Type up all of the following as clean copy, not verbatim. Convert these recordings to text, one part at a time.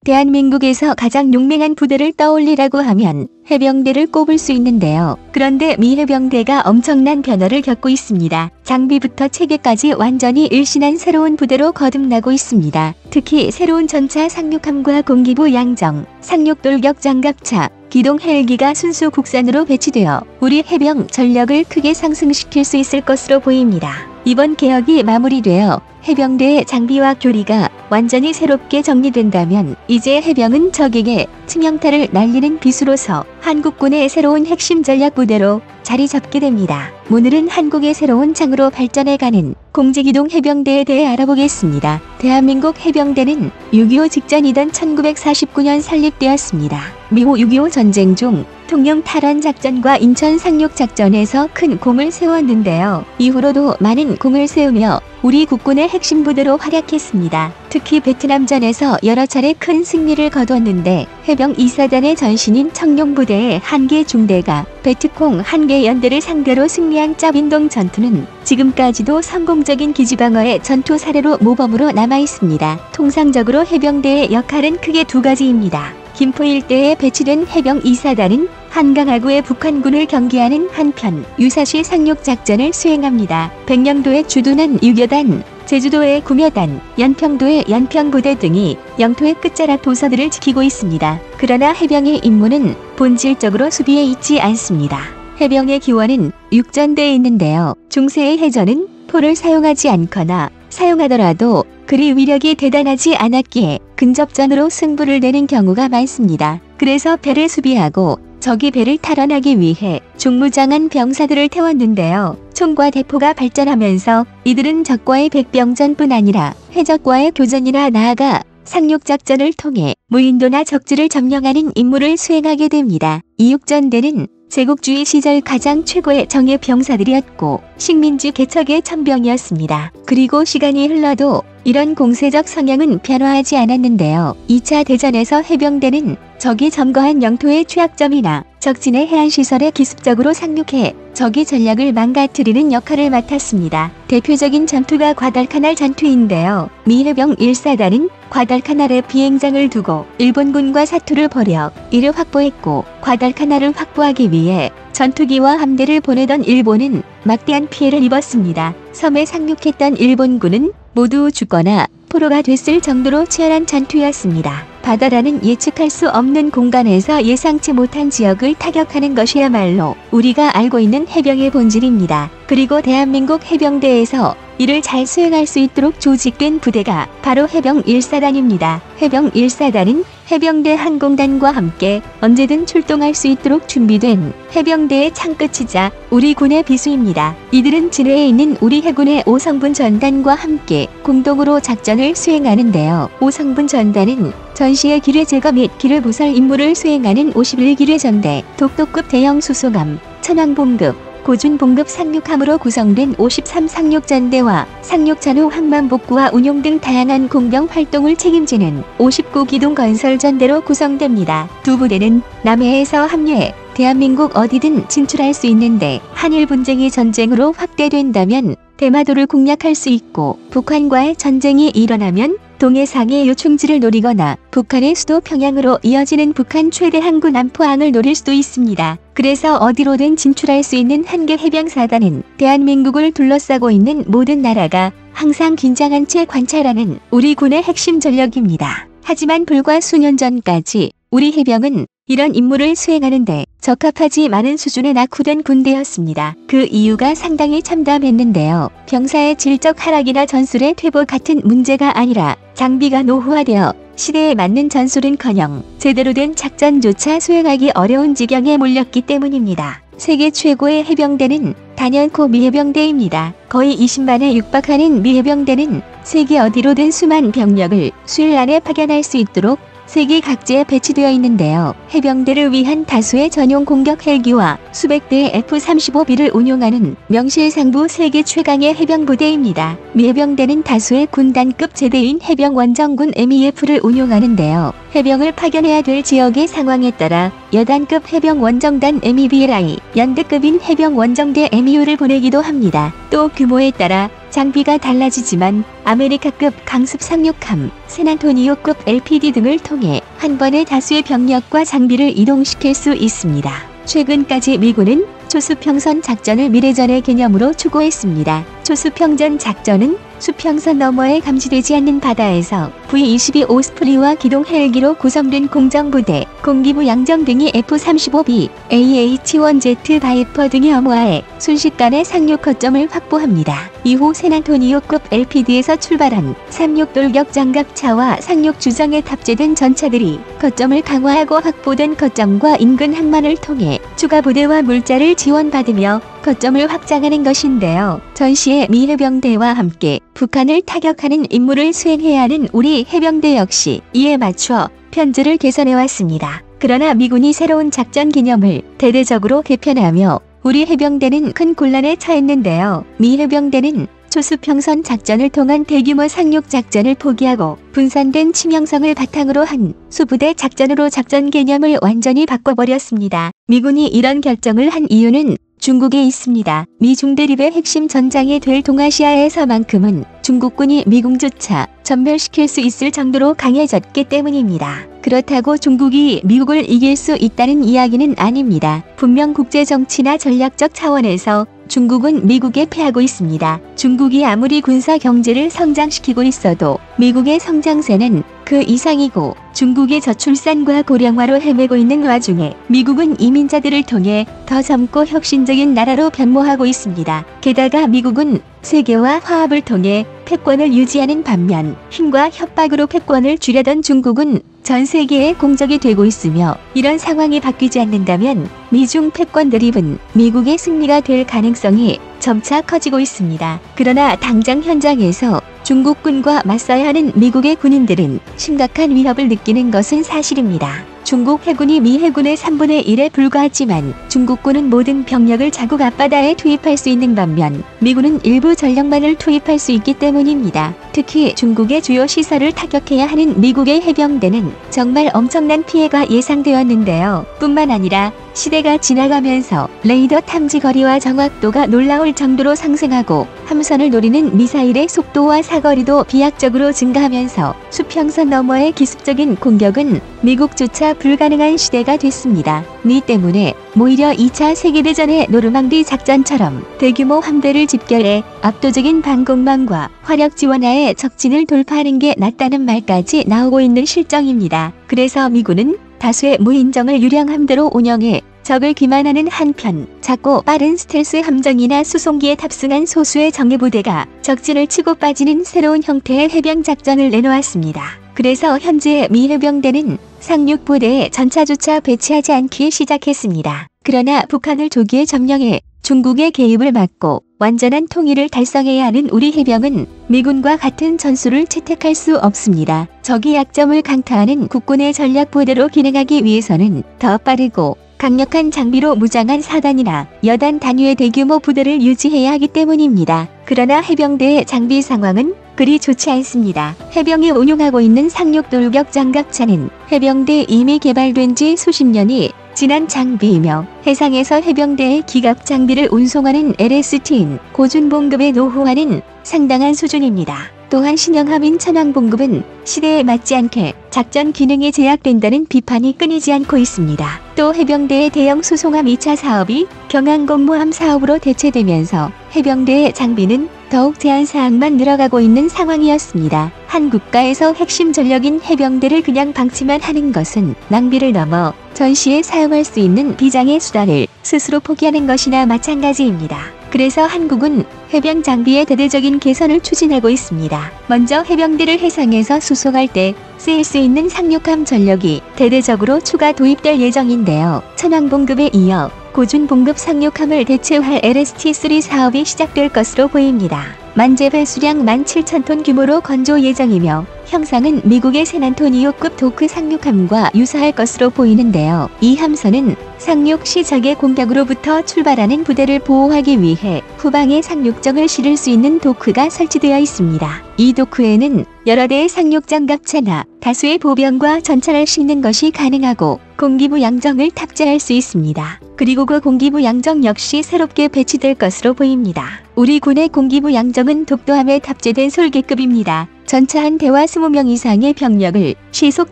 대한민국에서 가장 용맹한 부대를 떠올리라고 하면 해병대를 꼽을 수 있는데요. 그런데 미 해병대가 엄청난 변화를 겪고 있습니다. 장비부터 체계까지 완전히 일신한 새로운 부대로 거듭나고 있습니다. 특히 새로운 전차 상륙함과 공기부 양정, 상륙돌격 장갑차, 기동 헬기가 순수 국산으로 배치되어 우리 해병 전력을 크게 상승시킬 수 있을 것으로 보입니다. 이번 개혁이 마무리되어 해병대의 장비와 교리가 완전히 새롭게 정리된다면 이제 해병은 적에게 치명타를 날리는 비수로서 한국군의 새로운 핵심 전략 부대로 자리 잡게 됩니다. 오늘은 한국의 새로운 장으로 발전해가는 공직이동 해병대에 대해 알아보겠습니다. 대한민국 해병대는 6.25 직전이던 1949년 설립되었습니다. 미호 6.25 전쟁 중 통영 탈환 작전과 인천 상륙 작전에서 큰 공을 세웠는데요. 이후로도 많은 공을 세우며 우리 국군의 핵심 부대로 활약했습니다. 특히 베트남전에서 여러 차례 큰 승리를 거두었는데 해병 2사단의 전신인 청룡부대의 한개 중대가 베트콩 한개 연대를 상대로 승리한 짜빈동 전투는 지금까지도 성공적인 기지방어의 전투 사례로 모범으로 남아있습니다. 통상적으로 해병대의 역할은 크게 두 가지입니다. 김포 일대에 배치된 해병 2사단은 한강하구의 북한군을 경계하는 한편 유사시 상륙작전을 수행합니다. 백령도의 주둔한 6여단, 제주도의 구묘단, 연평도의 연평부대 등이 영토의 끝자락 도서들을 지키고 있습니다. 그러나 해병의 임무는 본질적으로 수비에 있지 않습니다. 해병의 기원은 육전대에 있는데요. 중세의 해전은 포를 사용하지 않거나 사용하더라도 그리 위력이 대단하지 않았기에 근접전으로 승부를 내는 경우가 많습니다. 그래서 배를 수비하고 적이 배를 탈환하기 위해 중무장한 병사들을 태웠는데요. 총과 대포가 발전하면서 이들은 적과의 백병전뿐 아니라 해적과의 교전이나 나아가 상륙작전을 통해 무인도나 적지를 점령하는 임무를 수행하게 됩니다. 이육전대는 제국주의 시절 가장 최고의 정예 병사들이었고 식민지 개척의 천병이었습니다. 그리고 시간이 흘러도 이런 공세적 성향은 변화하지 않았는데요. 2차 대전에서 해병대는 적이 점거한 영토의 취약점이나 적진의 해안시설에 기습적으로 상륙해 적의 전략을 망가뜨리는 역할을 맡았습니다. 대표적인 전투가 과달카날 전투인데요. 미 해병 1사단은 과달카날에 비행장을 두고 일본군과 사투를 벌여 이를 확보했고 과달카날을 확보하기 위해 전투기와 함대를 보내던 일본은 막대한 피해를 입었습니다. 섬에 상륙했던 일본군은 모두 죽거나 포로가 됐을 정도로 치열한 전투였습니다. 바다라는 예측할 수 없는 공간에서 예상치 못한 지역을 타격하는 것이야말로 우리가 알고 있는 해병의 본질입니다. 그리고 대한민국 해병대에서 이를 잘 수행할 수 있도록 조직된 부대가 바로 해병 1사단입니다. 해병 1사단은 해병대 항공단과 함께 언제든 출동할 수 있도록 준비된 해병대의 창끝이자 우리 군의 비수입니다. 이들은 진해에 있는 우리 해군의 5성분 전단과 함께 공동으로 작전을 수행하는데요. 5성분 전단은 전시의 기뢰 제거 및 기뢰 부설 임무를 수행하는 51기뢰 전대, 독도급 대형 수송함, 천왕봉급, 고준봉급 상륙함으로 구성된 53 상륙전대와 상륙전후 항만 복구와 운용 등 다양한 공병 활동을 책임지는 59 기동건설전대로 구성됩니다. 두 부대는 남해에서 합류해 대한민국 어디든 진출할 수 있는데 한일 분쟁이 전쟁으로 확대된다면 대마도를 공략할 수 있고 북한과의 전쟁이 일어나면 동해상의 요충지를 노리거나 북한의 수도 평양으로 이어지는 북한 최대 항구 남포항을 노릴 수도 있습니다. 그래서 어디로든 진출할 수 있는 한개 해병사단은 대한민국을 둘러싸고 있는 모든 나라가 항상 긴장한 채 관찰하는 우리 군의 핵심 전력입니다. 하지만 불과 수년 전까지 우리 해병은 이런 임무를 수행하는데 적합하지 않은 수준의 낙후된 군대였습니다. 그 이유가 상당히 참담했는데요. 병사의 질적 하락이나 전술의 퇴보 같은 문제가 아니라 장비가 노후화되어 시대에 맞는 전술은커녕 제대로 된 작전조차 수행하기 어려운 지경에 몰렸기 때문입니다. 세계 최고의 해병대는 단연코 미해병대입니다. 거의 20만에 육박하는 미해병대는 세계 어디로든 수만 병력을 수일 안에 파견할 수 있도록 세계 각지에 배치되어 있는데요. 해병대를 위한 다수의 전용 공격 헬기와 수백 대의 F-35B를 운용하는 명실상부 세계 최강의 해병부대입니다. 미 해병대는 다수의 군단급 제대인 해병 원정군 MEF를 운용하는데요. 해병을 파견해야 될 지역의 상황에 따라 여단급 해병 원정단 MEBLI, 연대급인 해병 원정대 MEU를 보내기도 합니다. 또 규모에 따라 장비가 달라지지만 아메리카급 강습 상륙함, 샌안토니오급 LPD 등을 통해 한 번에 다수의 병력과 장비를 이동시킬 수 있습니다. 최근까지 미군은 초수평선 작전을 미래전의 개념으로 추구했습니다. 초수평전 작전은 수평선 너머에 감지되지 않는 바다에서 V-22 오스프리와 기동 헬기로 구성된 공정부대, 공기부 양정등이 F-35B, AH-1Z 바이퍼 등이 엄호하에 순식간에 상륙 거점을 확보합니다. 이후 샌안토니오급 LPD에서 출발한 상륙 돌격 장갑차와 상륙 주정에 탑재된 전차들이 거점을 강화하고 확보된 거점과 인근 항만을 통해 추가 부대와 물자를 지원받으며 거점을 확장하는 것인데요. 전시에 미 해병대와 함께 북한을 타격하는 임무를 수행해야 하는 우리 해병대 역시 이에 맞춰 편제를 개선해왔습니다. 그러나 미군이 새로운 작전 개념을 대대적으로 개편하며 우리 해병대는 큰 곤란에 처했는데요. 미 해병대는 초수평선 작전을 통한 대규모 상륙 작전을 포기하고 분산된 치명성을 바탕으로 한 수부대 작전으로 작전 개념을 완전히 바꿔버렸습니다. 미군이 이런 결정을 한 이유는 중국에 있습니다. 미 중대립의 핵심 전장이 될 동아시아에서만큼은 중국군이 미군조차 전멸시킬 수 있을 정도로 강해졌기 때문입니다. 그렇다고 중국이 미국을 이길 수 있다는 이야기는 아닙니다. 분명 국제정치나 전략적 차원에서 중국은 미국에 패하고 있습니다. 중국이 아무리 군사 경제를 성장시키고 있어도 미국의 성장세는 그 이상이고 중국의 저출산과 고령화로 헤매고 있는 와중에 미국은 이민자들을 통해 더 젊고 혁신적인 나라로 변모하고 있습니다. 게다가 미국은 세계화 화합을 통해 패권을 유지하는 반면 힘과 협박으로 패권을 주려던 중국은 전 세계에 공적이 되고 있으며 이런 상황이 바뀌지 않는다면 미중 패권 대립은 미국의 승리가 될 가능성이 점차 커지고 있습니다. 그러나 당장 현장에서 중국군과 맞서야 하는 미국의 군인들은 심각한 위협을 느끼는 것은 사실입니다. 중국 해군이 미 해군의 3분의 1에 불과하지만 중국군은 모든 병력을 자국 앞바다에 투입할 수 있는 반면 미군은 일부 전력만을 투입할 수 있기 때문입니다. 특히 중국의 주요 시설을 타격해야 하는 미국의 해병대는 정말 엄청난 피해가 예상되었는데요. 뿐만 아니라 시대가 지나가면서 레이더 탐지 거리와 정확도가 놀라울 정도로 상승하고 함선을 노리는 미사일의 속도와 사거리도 비약적으로 증가하면서 수평선 너머의 기습적인 공격은 미국조차 불가능한 시대가 됐습니다. 미 때문에 오히려 2차 세계대전의 노르망디 작전처럼 대규모 함대를 집결해 압도적인 방공망과 화력 지원하에 적진을 돌파하는 게 낫다는 말까지 나오고 있는 실정입니다. 그래서 미군은 다수의 무인정을 유령 함대로 운영해 적을 기만하는 한편 작고 빠른 스텔스 함정이나 수송기에 탑승한 소수의 정예부대가 적진을 치고 빠지는 새로운 형태의 해병 작전을 내놓았습니다. 그래서 현재 미 해병대는 상륙부대에 전차조차 배치하지 않기 시작했습니다. 그러나 북한을 조기에 점령해 중국의 개입을 막고 완전한 통일을 달성해야 하는 우리 해병은 미군과 같은 전술을 채택할 수 없습니다. 적의 약점을 강타하는 국군의 전략부대로 기능하기 위해서는 더 빠르고 강력한 장비로 무장한 사단이나 여단 단위의 대규모 부대를 유지해야 하기 때문입니다. 그러나 해병대의 장비 상황은 그리 좋지 않습니다. 해병이 운용하고 있는 상륙 돌격 장갑차는 해병대에 이미 개발된 지 수십 년이 지난 장비이며 해상에서 해병대의 기갑 장비를 운송하는 LST인 고준봉급의 노후화는 상당한 수준입니다. 또한 신형함인 천왕봉급은 시대에 맞지 않게 작전 기능이 제약된다는 비판이 끊이지 않고 있습니다. 또 해병대의 대형 수송함 2차 사업이 경항공모함 사업으로 대체되면서 해병대의 장비는 더욱 제한사항만 늘어가고 있는 상황이었습니다. 한 국가에서 핵심 전력인 해병대를 그냥 방치만 하는 것은 낭비를 넘어 전시에 사용할 수 있는 비장의 수단을 스스로 포기하는 것이나 마찬가지입니다. 그래서 한국은 해병 장비의 대대적인 개선을 추진하고 있습니다. 먼저 해병대를 해상에서 수송할 때 쓰일 수 있는 상륙함 전력이 대대적으로 추가 도입될 예정인데요. 천왕봉급에 이어 고준봉급 상륙함을 대체할 LST-3 사업이 시작될 것으로 보입니다. 만재 배수량 17,000톤 규모로 건조 예정이며 형상은 미국의 샌안토니오급 도크 상륙함과 유사할 것으로 보이는데요. 이 함선은 상륙 시 적의 공격으로부터 출발하는 부대를 보호하기 위해 후방에 상륙정을 실을 수 있는 도크가 설치되어 있습니다. 이 도크에는 여러 대의 상륙 장갑차나 다수의 보병과 전차를 싣는 것이 가능하고 공기부 양정을 탑재할 수 있습니다. 그리고 그 공기부 양정 역시 새롭게 배치될 것으로 보입니다. 우리 군의 공기부 양정은 독도함에 탑재된 솔기급입니다. 전차 한 대와 20명 이상의 병력을 시속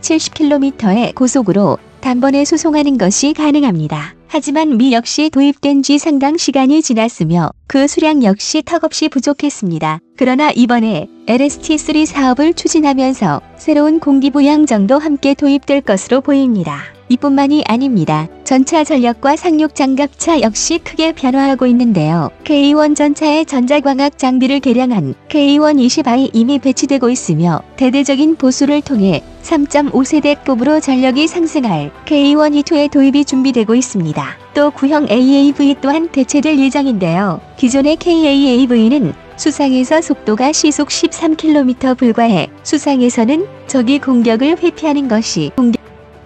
70km의 고속으로 단번에 수송하는 것이 가능합니다. 하지만 미 역시 도입된 지 상당 시간이 지났으며 그 수량 역시 턱없이 부족했습니다. 그러나 이번에 LST-3 사업을 추진하면서 새로운 공기부 양정도 함께 도입될 것으로 보입니다. 이뿐만이 아닙니다. 전차 전력과 상륙 장갑차 역시 크게 변화하고 있는데요. K1 전차의 전자광학 장비를 개량한 K1-20I 이미 배치되고 있으며 대대적인 보수를 통해 3.5세대급으로 전력이 상승할 K1-22의 도입이 준비되고 있습니다. 또 구형 AAV 또한 대체될 예정인데요. 기존의 KAAV는 수상에서 속도가 시속 13km 불과해 수상에서는 적이 공격을 회피하는 것이